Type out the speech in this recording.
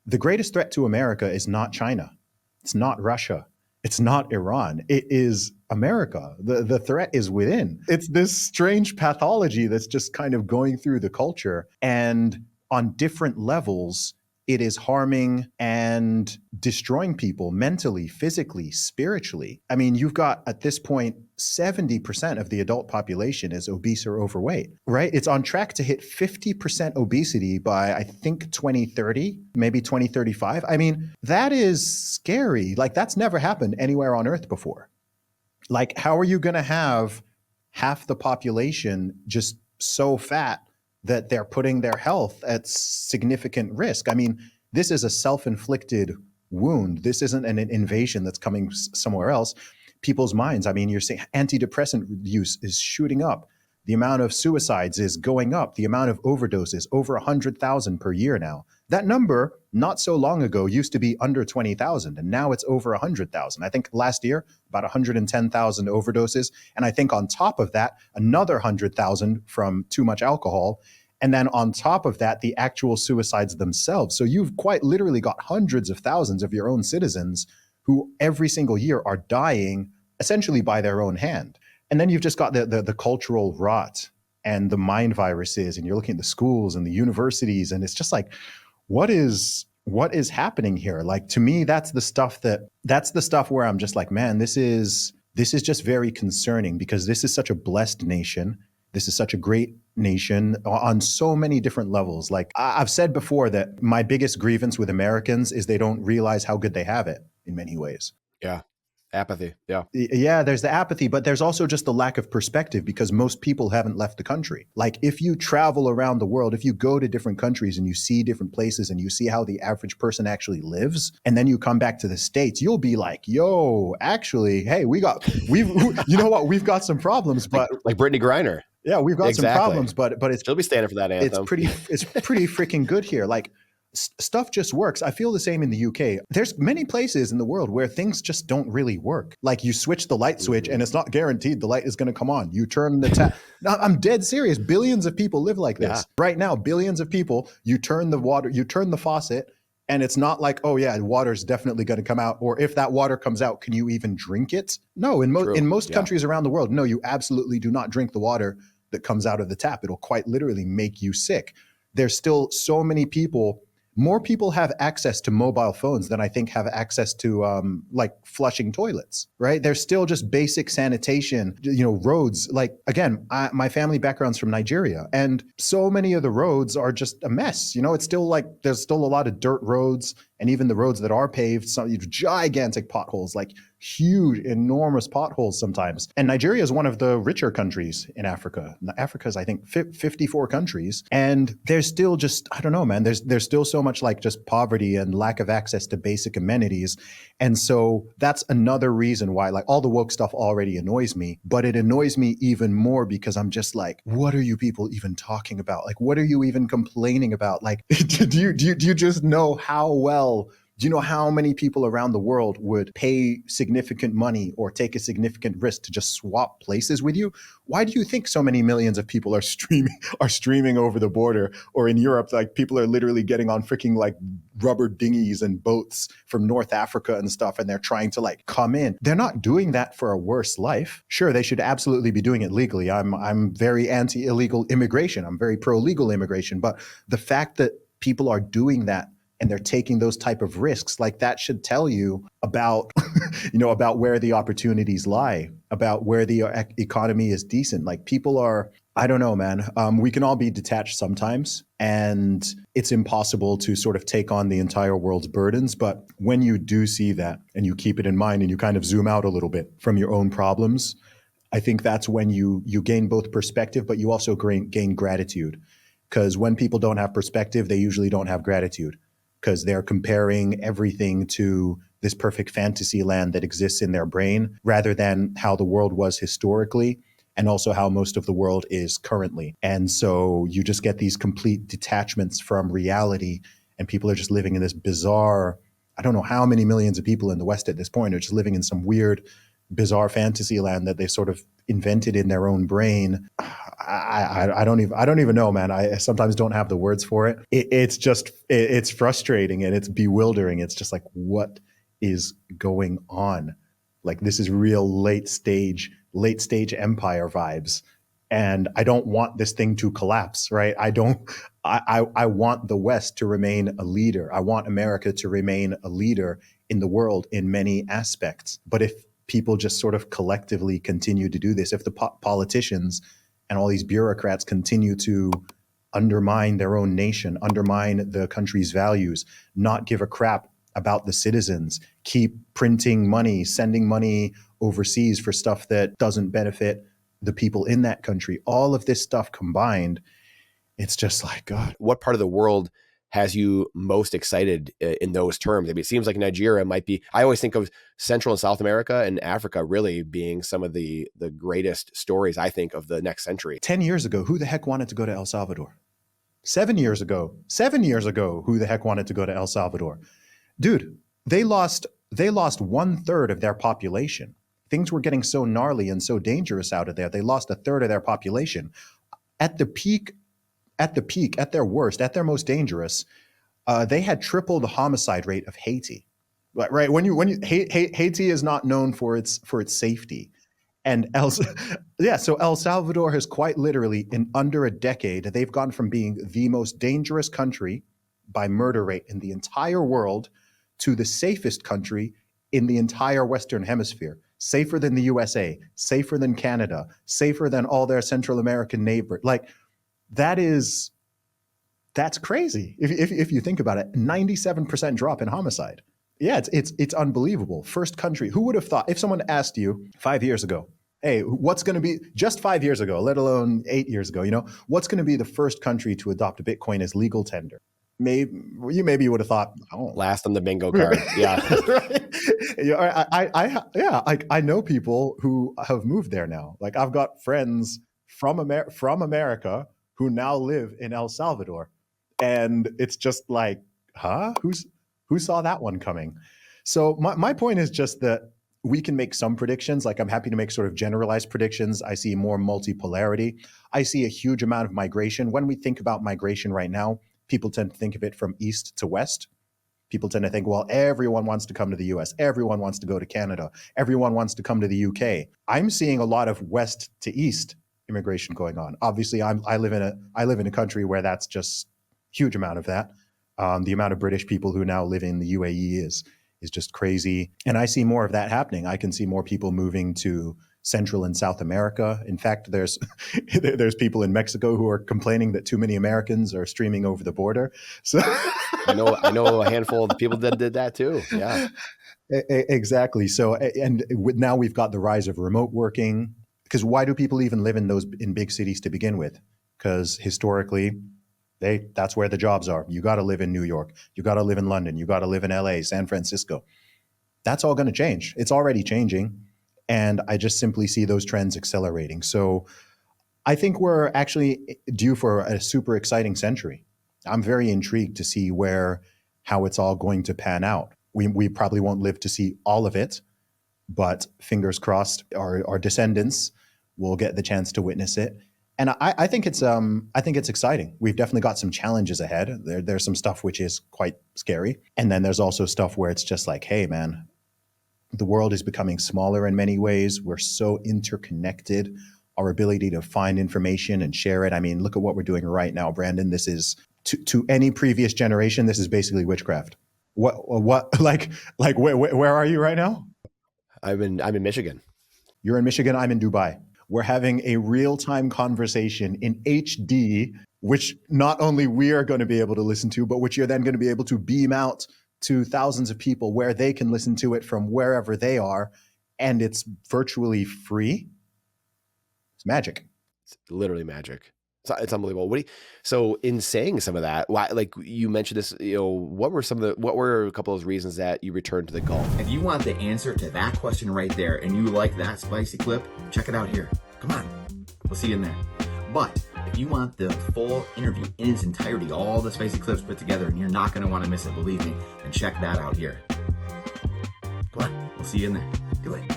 the greatest threat to America is not China. It's not Russia. It's not Iran. It is America. The threat is within. It's this strange pathology that's just kind of going through the culture. And on different levels, it is harming and destroying people mentally, physically, spiritually. I mean, you've got at this point, 70% of the adult population is obese or overweight, right? It's on track to hit 50% obesity by, I think, 2030, maybe 2035. I mean, that is scary. Like, that's never happened anywhere on Earth before. Like, how are you going to have half the population just so fat that they're putting their health at significant risk? I mean, this is a self-inflicted wound. This isn't an invasion that's coming somewhere else. People's minds, I mean, you're saying antidepressant use is shooting up. The amount of suicides is going up. The amount of overdoses, over 100,000 per year now. That number, not so long ago, used to be under 20,000, and now it's over 100,000. I think last year, about 110,000 overdoses. And I think on top of that, another 100,000 from too much alcohol. And then on top of that, the actual suicides themselves. So you've quite literally got hundreds of thousands of your own citizens who every single year are dying essentially by their own hand. And then you've just got the cultural rot and the mind viruses, and you're looking at the schools and the universities, and it's just like, what is happening here? Like, to me, that's the stuff where I'm just like, man, this is just very concerning, because this is such a blessed nation. This is such a great nation on so many different levels. Like, I've said before that my biggest grievance with Americans is they don't realize how good they have it in many ways. Yeah. Apathy. Yeah. Yeah, there's the apathy, but there's also just the lack of perspective, because most people haven't left the country. Like, if you travel around the world, if you go to different countries and you see different places and you see how the average person actually lives, and then you come back to the States, you'll be like, yo, actually, hey, we've you know what? We've got some problems, but like Brittany Griner. Yeah, we've got some problems, but it's, she'll be standing for that anthem. It's pretty freaking good here. Like, stuff just works. I feel the same in the UK. There's many places in the world where things just don't really work. Like, you switch the light switch and it's not guaranteed the light is going to come on. You turn the tap. No, I'm dead serious. Billions of people live like this. Yeah. Right now, billions of people, you turn the faucet, and it's not like, oh yeah, water's definitely going to come out. Or if that water comes out, can you even drink it? No, in most countries around the world, no, you absolutely do not drink the water that comes out of the tap. It'll quite literally make you sick. There's still so many people. More people have access to mobile phones than I think have access to like flushing toilets, right? There's still just basic sanitation, roads. Like, again, my family background's from Nigeria, and so many of the roads are just a mess. It's still like, there's still a lot of dirt roads, and even the roads that are paved, some gigantic potholes, like huge, enormous potholes sometimes. And Nigeria is one of the richer countries in Africa. Africa is, I think, 54 countries. And there's still just, I don't know, man, there's still so much like just poverty and lack of access to basic amenities. And so that's another reason why, like, all the woke stuff already annoys me, but it annoys me even more because I'm just like, what are you people even talking about? Like, what are you even complaining about? Like, do you just know how well, do you know how many people around the world would pay significant money or take a significant risk to just swap places with you? Why do you think so many millions of people are streaming over the border? Or in Europe, like, people are literally getting on freaking like rubber dinghies and boats from North Africa and stuff, and they're trying to like come in. They're not doing that for a worse life. Sure, they should absolutely be doing it legally. I'm very anti-illegal immigration. I'm very pro-legal immigration. But the fact that people are doing that and they're taking those type of risks, like, that should tell you about, about where the opportunities lie, about where the economy is decent. Like, people are, I don't know, man. We can all be detached sometimes, and it's impossible to sort of take on the entire world's burdens. But when you do see that and you keep it in mind and you kind of zoom out a little bit from your own problems, I think that's when you gain both perspective, but you also gain gratitude. Because when people don't have perspective, they usually don't have gratitude, because they're comparing everything to this perfect fantasy land that exists in their brain rather than how the world was historically and also how most of the world is currently. And so you just get these complete detachments from reality, and people are just living in this bizarre, I don't know how many millions of people in the West at this point are just living in some weird, bizarre fantasy land that they sort of invented in their own brain. I don't even know, man. I sometimes don't have the words for it. It's frustrating and it's bewildering. It's just like, what is going on? Like, this is real late stage empire vibes. And I don't want this thing to collapse, right? I want the West to remain a leader. I want America to remain a leader in the world in many aspects. But if people just sort of collectively continue to do this, if the politicians and all these bureaucrats continue to undermine their own nation, undermine the country's values, not give a crap about the citizens, keep printing money, sending money overseas for stuff that doesn't benefit the people in that country, all of this stuff combined, it's just like, God. What part of the world has you most excited in those terms? I mean, it seems like Nigeria might be, I always think of Central and South America and Africa really being some of the greatest stories, I think, of the next century. 10 years ago, who the heck wanted to go to El Salvador? 7 years ago, who the heck wanted to go to El Salvador? Dude, they lost 1/3 of their population. Things were getting so gnarly and so dangerous out of there. They lost 1/3 of their population. At their worst, at their most dangerous, they had triple the homicide rate of Haiti. Right? Haiti is not known for its safety, and so El Salvador has quite literally, in under a decade, they've gone from being the most dangerous country by murder rate in the entire world to the safest country in the entire Western Hemisphere. Safer than the USA, safer than Canada, safer than all their Central American neighbors. Like, that's crazy. If you think about it, 97% drop in homicide. Yeah, it's unbelievable. First country. Who would have thought, if someone asked you 5 years ago, hey, what's going to be, just 5 years ago, let alone 8 years ago, what's going to be the first country to adopt a Bitcoin as legal tender? Maybe you would have thought, oh, last on the bingo card. Yeah. Right. I know people who have moved there now. Like, I've got friends from America who now live in El Salvador, and it's just like, huh? Who saw that one coming? So my point is just that we can make some predictions. Like, I'm happy to make sort of generalized predictions. I see more multipolarity. I see a huge amount of migration. When we think about migration right now, people tend to think of it from east to west. People tend to think, well, everyone wants to come to the US. Everyone wants to go to Canada. Everyone wants to come to the UK. I'm seeing a lot of west to east immigration going on. Obviously, I live in a country where that's just huge amount of that. The amount of British people who now live in the UAE is just crazy. And I see more of that happening. I can see more people moving to Central and South America. In fact, there's people in Mexico who are complaining that too many Americans are streaming over the border. So I know a handful of people that did that too. Yeah, exactly. So, and now we've got the rise of remote working. Because why do people even live in big cities to begin with? Because historically, that's where the jobs are. You got to live in New York. You got to live in London. You got to live in LA, San Francisco. That's all going to change. It's already changing. And I just simply see those trends accelerating. So I think we're actually due for a super exciting century. I'm very intrigued to see how it's all going to pan out. We probably won't live to see all of it, but fingers crossed, our descendants will get the chance to witness it. And I think it's exciting. We've definitely got some challenges ahead. There's some stuff which is quite scary, and then there's also stuff where it's just like, hey, man, the world is becoming smaller in many ways. We're so interconnected. Our ability to find information and share it. I mean, look at what we're doing right now, Brandon. This is to any previous generation. This is basically witchcraft. What where are you right now? I'm in Michigan. You're in Michigan. I'm in Dubai. We're having a real-time conversation in HD, which not only we are going to be able to listen to, but which you're then going to be able to beam out to thousands of people where they can listen to it from wherever they are. And it's virtually free. It's magic. It's literally magic. It's unbelievable. So in saying some of that, why, like you mentioned this, what were a couple of those reasons that you returned to the Gulf? If you want the answer to that question right there and you like that spicy clip, check it out here. Come on, we'll see you in there. But if you want the full interview in its entirety, all the spicy clips put together, and you're not going to want to miss it, believe me, then check that out here. Come on, we'll see you in there. Good luck.